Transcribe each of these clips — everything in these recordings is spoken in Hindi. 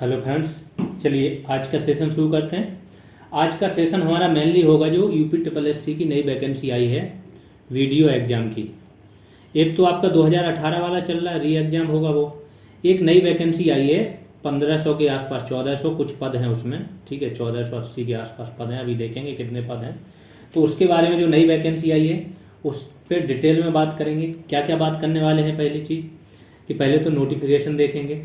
हेलो फ्रेंड्स, चलिए आज का सेशन शुरू करते हैं। आज का सेशन हमारा मेनली होगा जो यूपी ट्रिपल एस सी की नई वैकेंसी आई है वीडियो एग्ज़ाम की। एक तो आपका 2018 वाला चल रहा है, री एग्ज़ाम होगा वो। एक नई वैकेंसी आई है 1500 के आसपास, 1400 कुछ पद हैं उसमें, ठीक है, 1480 के आसपास पद हैं, अभी देखेंगे कितने पद हैं। तो उसके बारे में जो नई वैकेंसी आई है उस पर डिटेल में बात करेंगे। क्या क्या बात करने वाले हैं, पहली चीज़ कि पहले तो नोटिफिकेशन देखेंगे,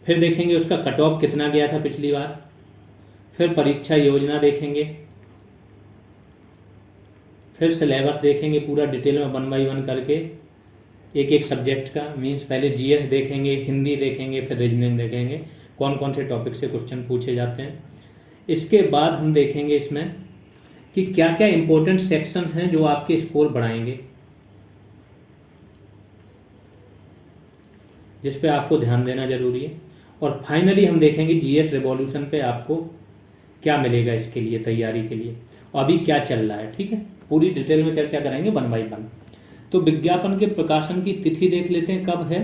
फिर देखेंगे उसका कट ऑफ कितना गया था पिछली बार, फिर परीक्षा योजना देखेंगे, फिर सिलेबस देखेंगे पूरा डिटेल में 1 बाई 1 करके एक एक सब्जेक्ट का। मीन्स पहले जीएस देखेंगे, हिंदी देखेंगे, फिर रीजनिंग देखेंगे, कौन कौन से टॉपिक से क्वेश्चन पूछे जाते हैं। इसके बाद हम देखेंगे इसमें कि क्या क्या इंपॉर्टेंट सेक्शंस हैं जो आपके स्कोर बढ़ाएंगे, जिस पे आपको ध्यान देना जरूरी है। और फाइनली हम देखेंगे जीएस रिवॉल्यूशन पे आपको क्या मिलेगा इसके लिए, तैयारी के लिए, और अभी क्या चल रहा है। ठीक है, पूरी डिटेल में चर्चा करेंगे 1 बाई 1। तो विज्ञापन के प्रकाशन की तिथि देख लेते हैं, कब है।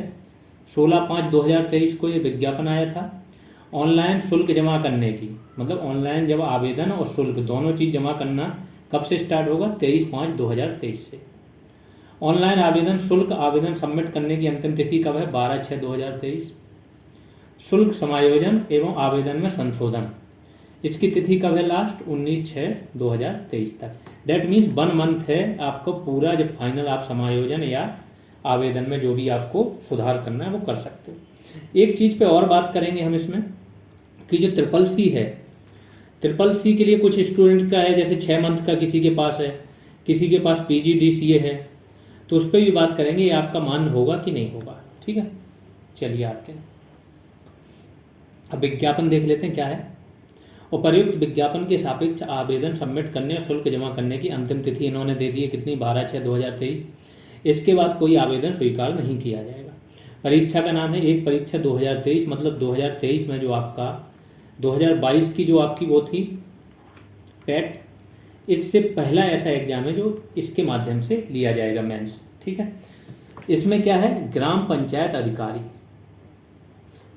16/5/2023 को ये विज्ञापन आया था। ऑनलाइन शुल्क जमा करने की, मतलब ऑनलाइन जब आवेदन और शुल्क दोनों चीज़ जमा करना कब से स्टार्ट होगा, 23/5/2023 से। ऑनलाइन आवेदन शुल्क आवेदन सबमिट करने की अंतिम तिथि कब है, 12/6/2023। शुल्क समायोजन एवं आवेदन में संशोधन, इसकी तिथि कब है लास्ट, 19/6/2023 तक। दैट मीन्स 1 मंथ है आपको पूरा, जब फाइनल आप समायोजन या आवेदन में जो भी आपको सुधार करना है वो कर सकते हो। एक चीज़ पे और बात करेंगे हम इसमें कि जो ट्रिपल सी है, ट्रिपल सी के लिए कुछ स्टूडेंट का है, जैसे 6 मंथ का किसी के पास है, किसी के पास PGDCA है, तो उस पर भी बात करेंगे, ये आपका मान्य होगा कि नहीं होगा। ठीक है, चलिए आते हैं। अब विज्ञापन देख लेते हैं क्या है। उपर्युक्त विज्ञापन के सापेक्ष आवेदन सबमिट करने और शुल्क जमा करने की अंतिम तिथि इन्होंने दे दी है कितनी, 12/6/2023। इसके बाद कोई आवेदन स्वीकार नहीं किया जाएगा। परीक्षा का नाम है एक परीक्षा 2023, मतलब 2023 में जो आपका 2022 की जो आपकी वो थी पैट, इससे पहला ऐसा एग्जाम है जो इसके माध्यम से लिया जाएगा, मेंस। ठीक है, इसमें क्या है, ग्राम पंचायत अधिकारी,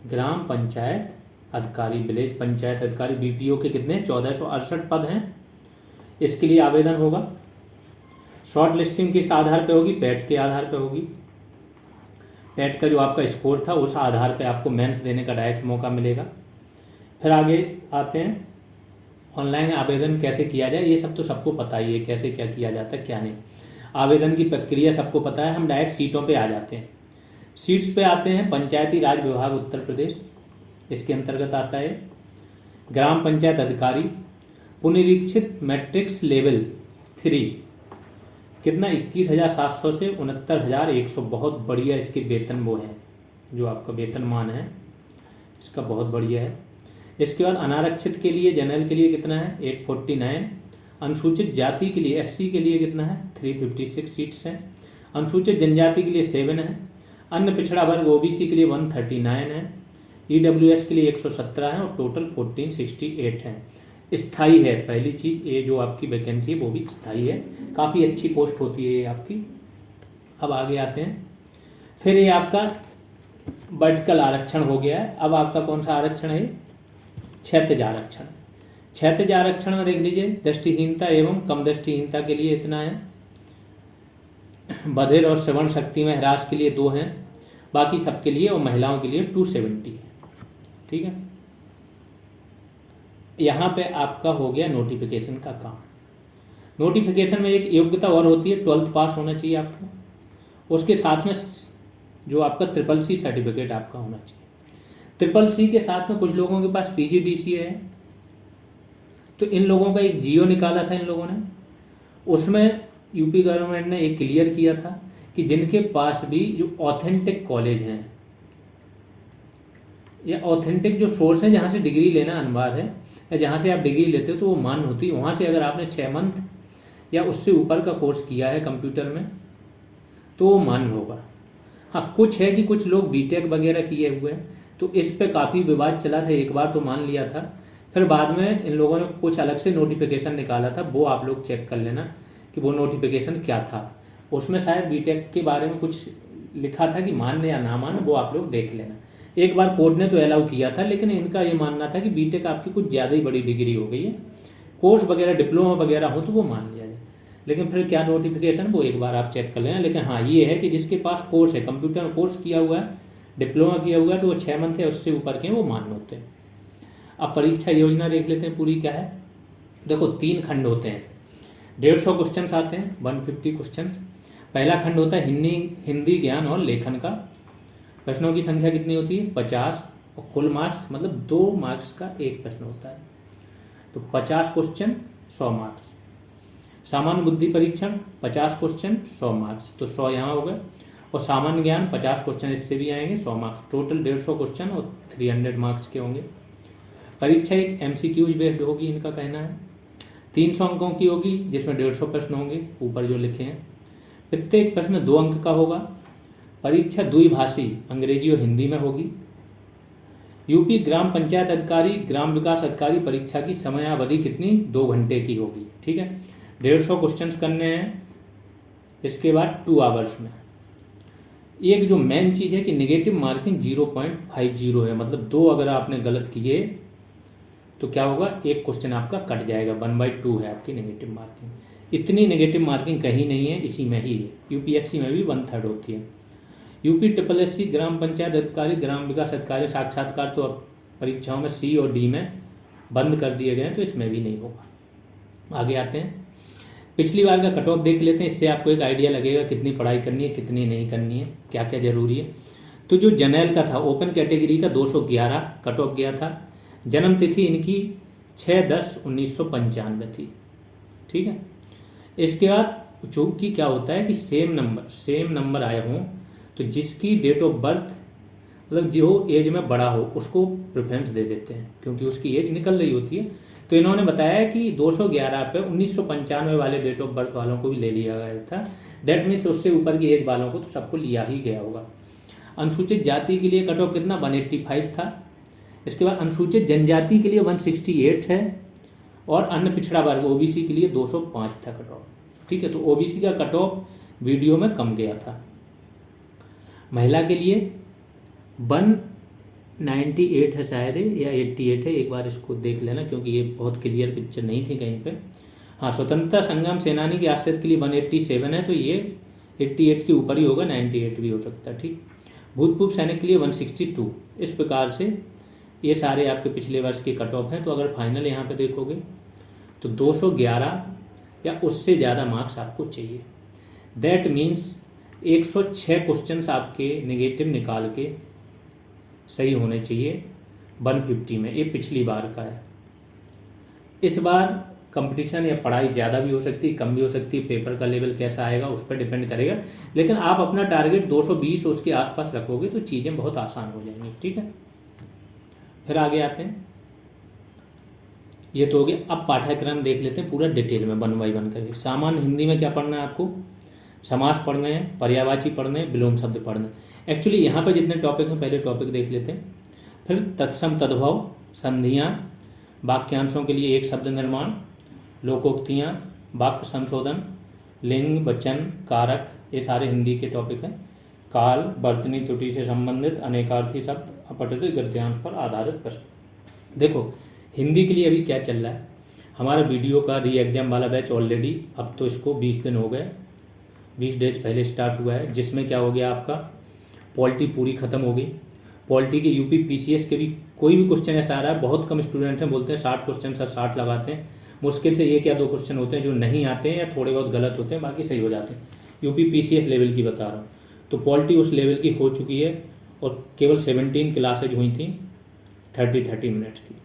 ग्राम पंचायत अधिकारी, विलेज पंचायत अधिकारी, BPO के कितने 1468 पद हैं। इसके लिए आवेदन होगा। शॉर्ट लिस्टिंग किस आधार पे होगी, पैट के आधार पे होगी। पैट का जो आपका स्कोर था उस आधार पे आपको मेंस देने का डायरेक्ट मौका मिलेगा। फिर आगे आते हैं, ऑनलाइन आवेदन कैसे किया जाए, ये सब तो सबको पता ही है, कैसे क्या किया जाता है क्या नहीं। आवेदन की प्रक्रिया सबको पता है, हम डायरेक्ट सीटों पे आ जाते हैं। सीट्स पे आते हैं, पंचायती राज विभाग उत्तर प्रदेश, इसके अंतर्गत आता है। ग्राम पंचायत अधिकारी, पुनरीक्षित मैट्रिक्स लेवल 3, कितना 21,700 से 69,100, बहुत बढ़िया इसके वेतन वो हैं, जो आपका वेतनमान है इसका बहुत बढ़िया है। इसके बाद अनारक्षित के लिए, जनरल के लिए कितना है 849, अनुसूचित जाति के लिए SC के लिए कितना है 356 सीट्स हैं, अनुसूचित जनजाति के लिए 7 है, अन्य पिछड़ा वर्ग OBC के लिए 139 है, EWS के लिए 117 है, और टोटल 1468 है। स्थाई है, पहली चीज़ ये जो आपकी वैकेंसी है वो भी स्थाई है, काफ़ी अच्छी पोस्ट होती है ये आपकी। अब आगे आते हैं, फिर ये आपका वर्टिकल आरक्षण हो गया है। अब आपका कौन सा आरक्षण है, क्षैतिज आरक्षण। क्षैतिज आरक्षण में देख लीजिए, दृष्टिहीनता एवं कम दृष्टिहीनता के लिए इतना है, बधिर और श्रवण शक्ति में ह्रास के लिए 2 हैं, बाकी सबके लिए, और महिलाओं के लिए 270 है। ठीक है, यहाँ पे आपका हो गया नोटिफिकेशन का काम। नोटिफिकेशन में एक योग्यता और होती है, 12th पास होना चाहिए आपको, उसके साथ में जो आपका ट्रिपल सी सर्टिफिकेट आपका होना चाहिए। ट्रिपल सी के साथ में कुछ लोगों के पास PGDCA है, तो इन लोगों का एक जियो निकाला था इन लोगों ने, उसमें यूपी गवर्नमेंट ने एक क्लियर किया था कि जिनके पास भी जो ऑथेंटिक कॉलेज हैं या ऑथेंटिक जो सोर्स है जहाँ से डिग्री लेना अनिवार्य है, या जहाँ से आप डिग्री लेते हो तो वो मान्य होती है, वहाँ से अगर आपने 6 मंथ या उससे ऊपर का कोर्स किया है कंप्यूटर में तो वो मान्य होगा। हाँ, कुछ है कि कुछ लोग BTech वगैरह किए हुए हैं, तो इस पे काफ़ी विवाद चला था, एक बार तो मान लिया था, फिर बाद में इन लोगों ने कुछ अलग से नोटिफिकेशन निकाला था, वो आप लोग चेक कर लेना कि वो नोटिफिकेशन क्या था। उसमें शायद BTech के बारे में कुछ लिखा था कि मान्य या ना मान्य, वो आप लोग देख लेना। एक बार कोर्ट ने तो अलाउ किया था, लेकिन इनका ये मानना था कि बीटेक आपकी कुछ ज़्यादा ही बड़ी डिग्री हो गई है, कोर्स वगैरह डिप्लोमा वगैरह हो तो वो मान लिया जाए। लेकिन फिर क्या नोटिफिकेशन, वो एक बार आप चेक कर लेना। लेकिन हाँ ये है कि जिसके पास कोर्स है, कंप्यूटर में कोर्स किया हुआ है, डिप्लोमा किया हुआ है, तो वो 6 मंथ है उससे ऊपर के वो मान्य होते हैं। अब परीक्षा योजना देख लेते हैं पूरी क्या है। देखो 3 खंड होते हैं, 150 क्वेश्चन आते हैं, 150 क्वेश्चन। पहला खंड होता है हिंदी ज्ञान और लेखन का। प्रश्नों की संख्या कितनी होती है? 50, और कुल मार्क्स मतलब 2 मार्क्स का एक प्रश्न होता है, तो 50 क्वेश्चन 100 मार्क्स। सामान्य बुद्धि परीक्षण 50 क्वेश्चन 100 मार्क्स, तो 100 यहाँ हो गए। और सामान्य ज्ञान 50 क्वेश्चन इससे भी आएंगे, 100 मार्क्स, टोटल 150 क्वेश्चन और 300 मार्क्स के होंगे। परीक्षा एक MCQ बेस्ड होगी, इनका कहना है। 300 अंकों की होगी, जिसमें 150 प्रश्न होंगे ऊपर जो लिखे हैं। प्रत्येक प्रश्न 2 अंक का होगा। परीक्षा द्विभाषी अंग्रेजी और हिंदी में होगी। यूपी ग्राम पंचायत अधिकारी, ग्राम विकास अधिकारी परीक्षा की समयावधि कितनी? 2 घंटे की होगी, ठीक है। 150 क्वेश्चन करने हैं, इसके बाद 2 आवर्स में। एक जो मेन चीज़ है कि नेगेटिव मार्किंग 0.50 है, मतलब 2 अगर आपने गलत किए तो क्या होगा, एक क्वेश्चन आपका कट जाएगा, 1/2 है आपकी नेगेटिव मार्किंग। इतनी नेगेटिव मार्किंग कहीं नहीं है, इसी में ही है। यूपीएससी में भी 1/3 होती है। यूपी SSC ग्राम पंचायत अधिकारी, ग्राम विकास अधिकारी साक्षात्कार तो अब परीक्षाओं में C और D में बंद कर दिए गए हैं, तो इसमें भी नहीं होगा। आगे आते हैं, पिछली बार का कट ऑफ देख लेते हैं, इससे आपको एक आइडिया लगेगा कितनी पढ़ाई करनी है, कितनी नहीं करनी है, क्या क्या जरूरी है। तो जो जनरल का था, ओपन कैटेगरी का 211 कट ऑफ गया था। जन्म तिथि इनकी 6/10/1995 थी, ठीक है। इसके बाद चूंकि क्या होता है कि सेम नंबर आए हों, तो जिसकी डेट ऑफ बर्थ मतलब जो एज में बड़ा हो उसको प्रेफरेंस दे देते हैं, क्योंकि उसकी एज निकल रही होती है। तो इन्होंने बताया कि 211 पे 1995 वाले डेट ऑफ बर्थ वालों को भी ले लिया गया था। दैट मीन्स उससे ऊपर की एज वालों को तो सबको लिया ही गया होगा। अनुसूचित जाति के लिए कट ऑफ कितना? 185 था। इसके बाद अनुसूचित जनजाति के लिए 168 है, और अन्य पिछड़ा वर्ग OBC के लिए 205 था कट ऑफ, ठीक है। तो OBC का कट ऑफ वीडियो में कम गया था। महिला के लिए 198 है शायद, या 88 है, एक बार इसको देख लेना क्योंकि ये बहुत क्लियर पिक्चर नहीं थी कहीं पे। हाँ, स्वतंत्रता संग्राम सेनानी के आश्रित के लिए 187 है, तो ये 88 के ऊपर ही होगा, 98 भी हो सकता है, ठीक। भूतपूर्व सैनिक के लिए 162। इस प्रकार से ये सारे आपके पिछले वर्ष के कट ऑफ हैं। तो अगर फाइनल यहाँ पे देखोगे तो 211 या उससे ज़्यादा मार्क्स आपको चाहिए। दैट मीन्स 106 क्वेश्चंस आपके नेगेटिव निकाल के सही होने चाहिए 150 में। ये पिछली बार का है। इस बार कंपटीशन या पढ़ाई ज़्यादा भी हो सकती है, कम भी हो सकती है, पेपर का लेवल कैसा आएगा उस पर डिपेंड करेगा। लेकिन आप अपना टारगेट 220 उसके आसपास रखोगे तो चीज़ें बहुत आसान हो जाएंगी, ठीक है। फिर आगे आते हैं, ये तो हो गया। अब पाठ्यक्रम देख लेते हैं पूरा डिटेल में 1 by 1 करके। सामान्य हिंदी में क्या पढ़ना है आपको? समास पढ़ने हैं, पर्यायवाची पढ़ने हैं, विलोम शब्द पढ़ने हैं। एक्चुअली यहाँ पे जितने टॉपिक हैं पहले टॉपिक देख लेते हैं, फिर तत्सम तद्भव, संधियाँ, वाक्यांशों के लिए एक शब्द निर्माण, लोकोक्तियाँ, वाक्य संशोधन, लिंग, वचन, कारक, ये सारे हिंदी के टॉपिक हैं। काल, वर्तनी त्रुटि से संबंधित अनेकार्थी शब्द, अपठित गद्यांश पर आधारित प्रश्न। देखो हिंदी के लिए अभी क्या चल रहा है, हमारा वीडियो का री एग्जाम वाला बैच ऑलरेडी अब तो इसको 20 दिन हो गए, 20 डेज पहले स्टार्ट हुआ है, जिसमें क्या हो गया आपका पॉलिटी पूरी खत्म हो गई। पॉलिटी के यूपी PCS के भी कोई भी क्वेश्चन ऐसा आ रहा है, बहुत कम स्टूडेंट हैं बोलते हैं 60 क्वेश्चन सर 60 लगाते हैं, मुश्किल से 1 या 2 क्वेश्चन होते हैं जो नहीं आते हैं या थोड़े बहुत गलत होते हैं, बाकी सही हो जाते हैं। यूपी PCS लेवल की बता रहा हूँ। तो पॉलिटी उस लेवल की हो चुकी है और केवल 17 क्लासेज हुई थी 30 मिनट्स की।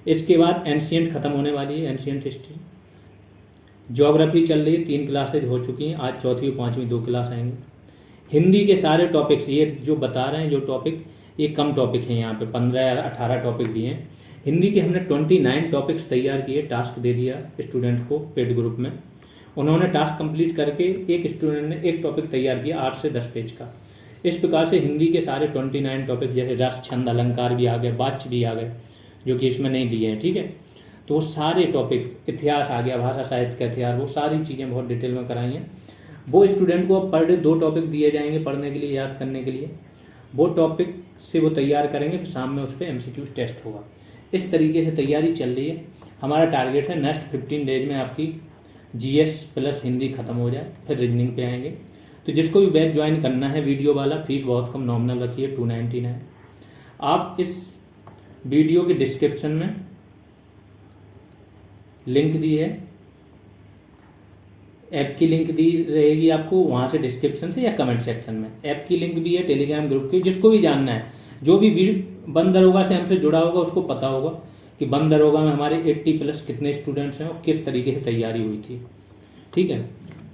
इसके बाद एंशिएंट खत्म होने वाली है, एंशिएंट हिस्ट्री। ज्योग्राफी चल रही है, 3 क्लासेज हो चुकी हैं, आज चौथी और पाँचवीं 2 क्लास आएंगी। हिंदी के सारे टॉपिक्स ये जो बता रहे हैं जो टॉपिक, ये कम टॉपिक हैं, यहाँ पे 15 या 18 टॉपिक दिए हैं। हिंदी के हमने 29 टॉपिक्स तैयार किए, टास्क दे दिया स्टूडेंट को पेड ग्रुप में, उन्होंने टास्क कंप्लीट करके एक स्टूडेंट ने एक टॉपिक तैयार किया 8 से 10 पेज का। इस प्रकार से हिंदी के सारे 29 टॉपिक जैसे रस, छंद, अलंकार भी आ गए, वाच्य भी आ गए जो कि इसमें नहीं दिए हैं, ठीक है। तो वो सारे टॉपिक, इतिहास आ गया, भाषा साहित्य का इतिहास, वो सारी चीज़ें बहुत डिटेल में कराई हैं। वो स्टूडेंट को अब पर डे 2 टॉपिक दिए जाएंगे पढ़ने के लिए, याद करने के लिए। वो टॉपिक से वो तैयार करेंगे, फिर शाम में उस पर MCQ टेस्ट होगा। इस तरीके से तैयारी चल रही है। हमारा टारगेट है नेक्स्ट 15 डेज में आपकी GS प्लस हिंदी खत्म हो जाए, फिर रीजनिंग पे आएंगे। तो जिसको भी बैच ज्वाइन करना है वीडियो वाला, फीस बहुत कम नॉमिनल रखिए 299। आप इस वीडियो के डिस्क्रिप्शन में लिंक दी है, ऐप की लिंक दी रहेगी आपको, वहाँ से डिस्क्रिप्शन से या कमेंट सेक्शन में ऐप की लिंक भी है, टेलीग्राम ग्रुप की। जिसको भी जानना है, जो भी वन दरोगा से हमसे जुड़ा होगा उसको पता होगा कि वन दरोगा में हमारे 80 प्लस कितने स्टूडेंट्स हैं और किस तरीके से तैयारी हुई थी। ठीक है,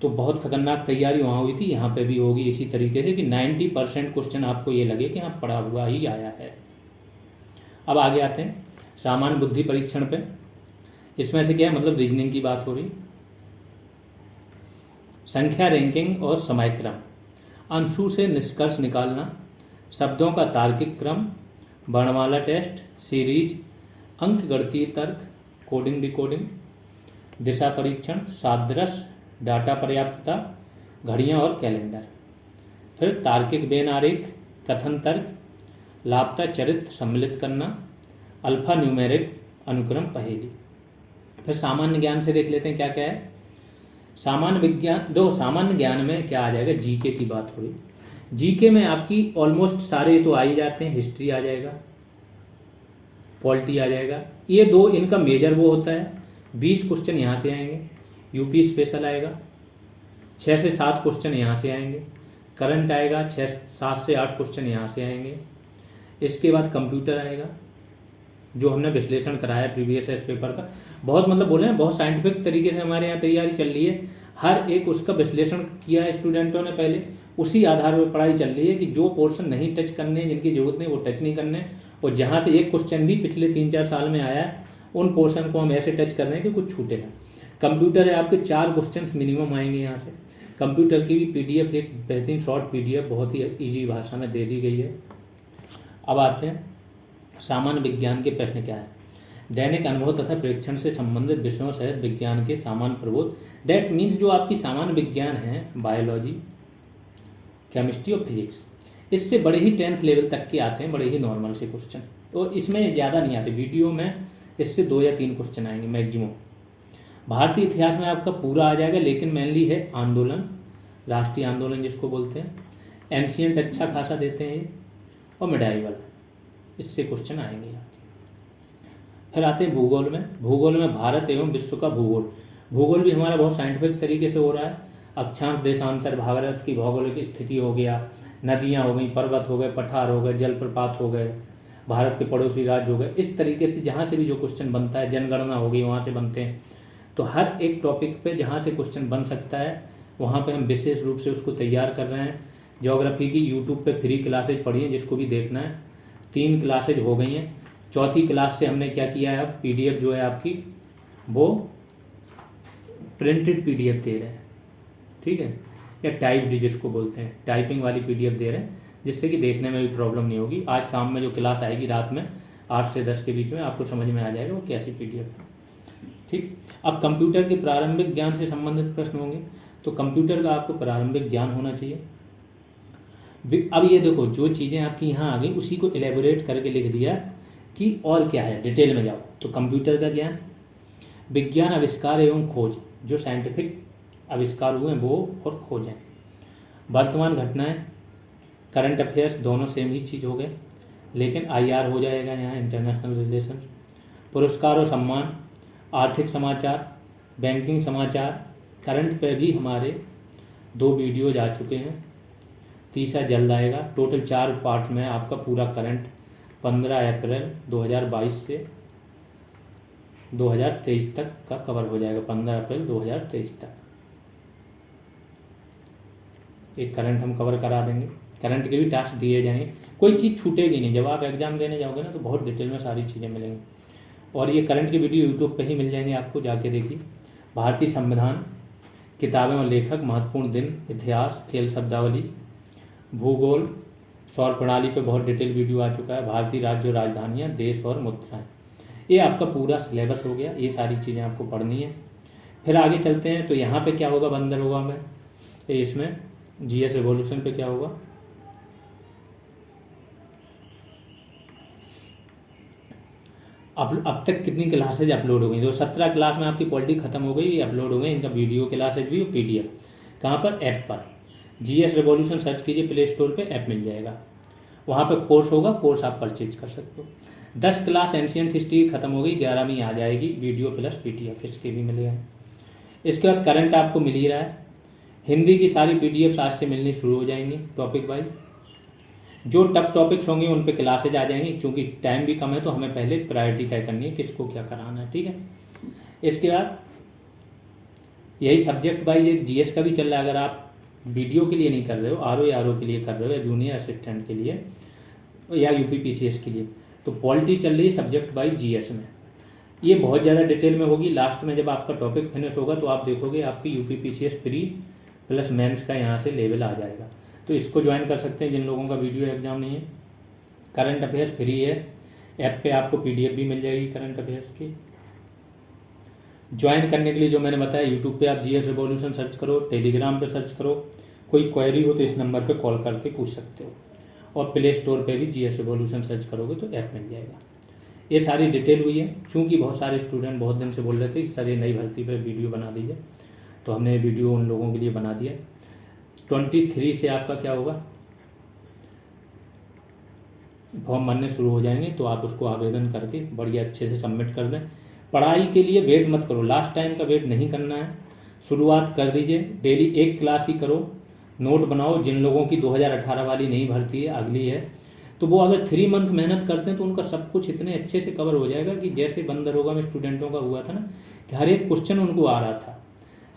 तो बहुत खतरनाक तैयारी वहाँ हुई थी, यहाँ पे भी होगी इसी तरीके से कि 90% क्वेश्चन आपको ये लगे कि हाँ पढ़ा हुआ ही आया है। अब आगे आते हैं सामान्य बुद्धि परीक्षण पे। इसमें से क्या है, मतलब रीजनिंग की बात हो रही। संख्या, रैंकिंग और समयक्रम, अंशु से निष्कर्ष निकालना, शब्दों का तार्किक क्रम, वर्णमाला टेस्ट, सीरीज, अंक गणितीय तर्क, कोडिंग डिकोडिंग, दिशा परीक्षण, सादृश्य, डाटा पर्याप्तता, घड़ियां और कैलेंडर। फिर तार्किक बेन आरेख, कथन तर्क, लापता चरित्र सम्मिलित करना, अल्फा न्यूमेरिक अनुक्रम पहेली। फिर सामान्य ज्ञान से देख लेते हैं क्या क्या है। सामान्य विज्ञान, दो सामान्य ज्ञान में क्या आ जाएगा, जीके की बात हो रही। जीके में आपकी ऑलमोस्ट सारे तो आ ही जाते हैं, हिस्ट्री आ जाएगा, पॉलिटी आ जाएगा। ये दो इनका मेजर वो होता है। 20 क्वेश्चन यहाँ से आएंगे, यूपी स्पेशल आएगा, 6 से 7 क्वेश्चन यहाँ से आएंगे, करंट आएगा 7 से 8 क्वेश्चन यहाँ से आएंगे। इसके बाद कंप्यूटर आएगा, जो हमने विश्लेषण कराया प्रीवियस पेपर का। बहुत मतलब बोले हैं, बहुत साइंटिफिक तरीके से हमारे यहाँ तैयारी चल रही है। हर एक उसका विश्लेषण किया है स्टूडेंटों ने पहले, उसी आधार पर पढ़ाई चल रही है कि जो पोर्शन नहीं टच करने, जिनकी जरूरत नहीं वो टच नहीं करने, और जहाँ से एक क्वेश्चन भी पिछले 3-4 साल में आया है उन पोर्शन को हम ऐसे टच कर रहे हैं कि कुछ छूटे ना। कंप्यूटर है, आपके 4 क्वेश्चन मिनिमम आएंगे यहाँ से। कंप्यूटर की भी PDF, एक बेहतरीन शॉर्ट PDF बहुत ही ईजी भाषा में दे दी गई है। अब आते हैं सामान्य विज्ञान के प्रश्न क्या है। दैनिक अनुभव तथा प्रेक्षण से संबंधित विषयों सहित विज्ञान के सामान्य प्रबोध, दैट मीन्स जो आपकी सामान्य विज्ञान है, बायोलॉजी, केमिस्ट्री और फिजिक्स, इससे बड़े ही 10th लेवल तक के आते हैं, बड़े ही नॉर्मल से क्वेश्चन, और इसमें ज़्यादा नहीं आते। वीडियो में इससे 2 या 3 क्वेश्चन आएंगे मैक्सिमम। भारतीय इतिहास में आपका पूरा आ जाएगा, लेकिन मेनली है आंदोलन, राष्ट्रीय आंदोलन जिसको बोलते हैं। एंशियंट अच्छा खासा देते हैं, और मिडाइवल, इससे क्वेश्चन आएंगे यहाँ। फिर आते हैं भूगोल में। भूगोल में भारत एवं विश्व का भूगोल। भूगोल भी हमारा बहुत साइंटिफिक तरीके से हो रहा है। अक्षांश, देशांतर, भारत की भौगोलिक स्थिति हो गया, नदियाँ हो गई, पर्वत हो गए, पठार हो गए, जलप्रपात हो गए, भारत के पड़ोसी राज्य हो गए। इस तरीके से जहाँ से भी जो क्वेश्चन बनता है, जनगणना हो गई, वहाँ से बनते हैं। तो हर एक टॉपिक पे जहाँ से क्वेश्चन बन सकता है वहाँ पे हम विशेष रूप से उसको तैयार कर रहे हैं। ज्योग्राफी की यूट्यूब पे फ्री क्लासेज पढ़िए, जिसको भी देखना है। 3 क्लासेज हो गई हैं। 4थी क्लास से हमने क्या किया है, अब PDF जो है आपकी वो प्रिंटेड PDF दे रहे हैं, ठीक है, या टाइप्ड जिसको बोलते हैं, टाइपिंग वाली PDF दे रहे हैं, जिससे कि देखने में भी प्रॉब्लम नहीं होगी। आज शाम में जो क्लास आएगी रात में 8 से 10 के बीच में, आपको समझ में आ जाएगा वो कैसी PDF है। ठीक, अब कंप्यूटर के प्रारंभिक ज्ञान से संबंधित प्रश्न होंगे। तो कंप्यूटर का आपको प्रारंभिक ज्ञान होना चाहिए। अब ये देखो, जो चीज़ें आपकी यहाँ आ गई उसी को एलेबोरेट करके लिख दिया कि और क्या है, डिटेल में जाओ। तो कंप्यूटर का ज्ञान, विज्ञान आविष्कार एवं खोज, जो साइंटिफिक आविष्कार हुए हैं वो और खोजें, वर्तमान घटनाएं, करंट अफेयर्स, दोनों सेम ही चीज़ हो गए, लेकिन IR हो जाएगा यहाँ, इंटरनेशनल रिलेशन, पुरस्कार और सम्मान, आर्थिक समाचार, बैंकिंग समाचार, करंट पे भी हमारे 2 वीडियो जा चुके हैं, तीसरा जल्द आएगा। टोटल 4 पार्ट में आपका पूरा करंट 15 अप्रैल 2022 से 2023 तक का कवर हो जाएगा। 15 अप्रैल 2023 तक एक करंट हम कवर करा देंगे। करंट के भी टास्क दिए जाएंगे, कोई चीज़ छूटेगी नहीं। जब आप एग्जाम देने जाओगे ना तो बहुत डिटेल में सारी चीज़ें मिलेंगी, और ये करंट के वीडियो यूट्यूब पे ही मिल जाएंगे आपको, जाके देखिए। भारतीय संविधान, किताबें और लेखक, महत्वपूर्ण दिन, इतिहास, खेल शब्दावली, भूगोल, सौर प्रणाली पे बहुत डिटेल वीडियो आ चुका है, भारतीय राज्य और राजधानियाँ, देश और मुद्राएं। ये आपका पूरा सिलेबस हो गया, ये सारी चीज़ें आपको पढ़नी है। फिर आगे चलते हैं, तो यहाँ पे क्या होगा बंदरगाह में, इसमें जीएस रिवॉल्यूशन पे क्या होगा, अब तक कितनी क्लासेज अपलोड हो गई, जो 17 क्लास में आपकी पॉलिटी खत्म हो गई, ये अपलोड हो गई, इनका वीडियो क्लासेज भी और पीडीएफ। कहाँ पर, ऐप पर जीएस रिवॉल्यूशन सर्च कीजिए, प्ले स्टोर पे ऐप मिल जाएगा, वहाँ पे कोर्स होगा, कोर्स आप परचेज कर सकते हो। 10 क्लास एंशियंट हिस्ट्री खत्म हो गई, 11वीं आ जाएगी, वीडियो प्लस पीडीएफ इसके भी मिलेगा। इसके बाद करंट आपको मिल ही रहा है, हिंदी की सारी पीडीएफ आज से मिलनी शुरू हो जाएंगी टॉपिक वाइज। जो टफ टॉपिक्स होंगे उन पे क्लासेज आ जाएंगी, क्योंकि टाइम भी कम है तो हमें पहले प्रायोरिटी तय करनी है किसको क्या कराना है, ठीक है। इसके बाद यही सब्जेक्ट वाइज एक जीएस का भी चल रहा है, अगर आप वीडियो के लिए नहीं कर रहे हो, आरओ के लिए कर रहे हो, या जूनियर असिस्टेंट के लिए या यूपीपीसीएस के लिए, तो पॉलिटी चल रही है सब्जेक्ट वाइज जीएस में। ये बहुत ज़्यादा डिटेल में होगी, लास्ट में जब आपका टॉपिक फिनिश होगा तो आप देखोगे आपकी यूपीपीसीएस प्री प्लस मेंस का यहाँ से लेवल आ जाएगा। तो इसको ज्वाइन कर सकते हैं जिन लोगों का वीडियो एग्जाम नहीं है। करंट अफेयर्स फ्री है, ऐप पे आपको पीडीएफ भी मिल जाएगी करंट अफेयर्स की। ज्वाइन करने के लिए जो मैंने बताया, यूट्यूब पे आप जीएस रिवॉल्यूशन सर्च करो, टेलीग्राम पे सर्च करो, कोई क्वेरी हो तो इस नंबर पे कॉल करके पूछ सकते हो, और प्ले स्टोर पे भी जीएस रिवॉल्यूशन सर्च करोगे तो ऐप मिल जाएगा। ये सारी डिटेल हुई है, क्योंकि बहुत सारे स्टूडेंट बहुत दिन से बोल रहे थे कि सर ये नई भर्ती पे वीडियो बना दीजिए, तो हमने वीडियो उन लोगों के लिए बना दिया। 23 से आपका क्या होगा, फॉर्म भरने शुरू हो जाएंगे, तो आप उसको आवेदन करके बढ़िया अच्छे से सबमिट कर दें। पढ़ाई के लिए वेट मत करो, लास्ट टाइम का वेट नहीं करना है, शुरुआत कर दीजिए। डेली एक क्लास ही करो, नोट बनाओ। जिन लोगों की 2018 वाली नहीं भर्ती है, अगली है, तो वो अगर 3 मंथ मेहनत करते हैं तो उनका सब कुछ इतने अच्छे से कवर हो जाएगा कि जैसे बंद दरोगा में स्टूडेंटों का हुआ था ना, कि हर एक क्वेश्चन उनको आ रहा था,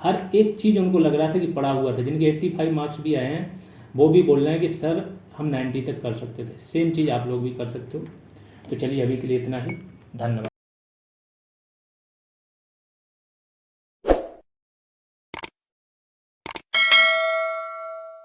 हर एक चीज़ उनको लग रहा था कि पढ़ा हुआ था। जिनके 85 मार्क्स भी आए हैं वो भी बोल रहे हैं कि सर हम 90 तक कर सकते थे। सेम चीज़ आप लोग भी कर सकते हो। तो चलिए अभी के लिए इतना ही, धन्यवाद।